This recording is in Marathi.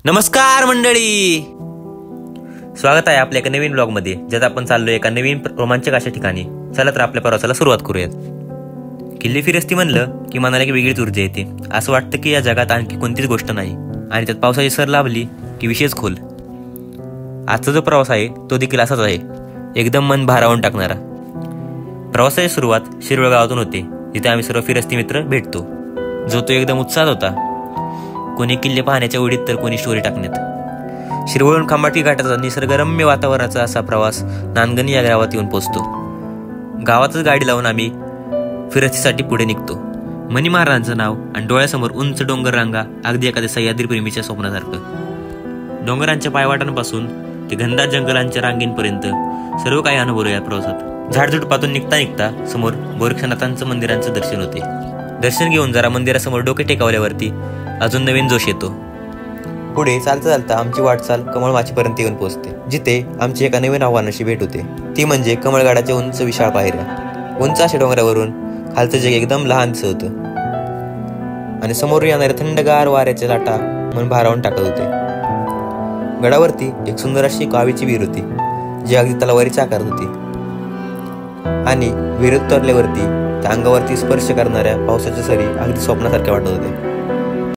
नमस्कार मंडळी, स्वागत आहे आपल्या एका नवीन ब्लॉगमध्ये, ज्यात आपण चाललोय एका नवीन रोमांचक अशा ठिकाणी. चला तर आपल्या प्रवासाला सुरुवात करूयात. किल्ले फिरस्ती म्हणलं की मनाला एक वेगळीच ऊर्जा येते. असं वाटतं की या जगात आणखी कोणतीच गोष्ट नाही, आणि त्यात पावसाची सर लाभली की विशेष खोल. आजचा जो प्रवास आहे तो देखील असाच आहे, एकदम मन भारावून टाकणारा. प्रवासाची सुरुवात शिरवळ गावातून होते, जिथे आम्ही सर्व फिरस्ती मित्र भेटतो. जो तो एकदम उत्साहात होता, कोणी किल्ले पाहण्याच्या उडीत तर कोणी स्टोरी टाकण्यात. शिरवळून खंबाटकी घाटाचा निसर्गरम्य वातावरणाचा असा प्रवास नांदगणी या गावात येऊन पोचतो. गावातच गाडी लावून आम्ही फिरस्तीसाठी पुढे निघतो. मनी महाराजांचं नाव आणि डोळ्यासमोर उंच डोंगर रांगा, अगदी एखाद्या सह्याद्री प्रेमीच्या स्वप्नासारखं. डोंगरांच्या पायवाटांपासून ते घनदाट जंगलांच्या रांगींपर्यंत सर्व काही अनुभवलो या प्रवासात. झाडझुडपातून निघता निघता समोर गोरक्षनाथांचं मंदिरांचं दर्शन होते. दर्शन घेऊन जरा मंदिरासमोर डोके टेकावल्यावरती अजून नवीन जोश येतो. पुढे चालता चालता आमची वाटचाल कमळमाचीपर्यंत येऊन पोहोचते, जिथे आमची एका नवीन आव्हानाशी भेट होते. ती म्हणजे कमळगडाच्या उंच विशाळ पायऱ्या. उंच अशा डोंगरावरून खालचं जग एकदम लहान दिसत होतं, आणि समोर येणाऱ्या थंडगार वाऱ्याच्या लाटा मन भारावून टाकत होते. गडावरती एक सुंदर अशी कावीची विहीर होती, जी अगदी तलवारीच्या आकारात होती, आणि विहिरीत उतरल्यावरती त्या अंगावरती स्पर्श करणाऱ्या पावसाच्या सरी अगदी स्वप्नासारख्या वाटत होते.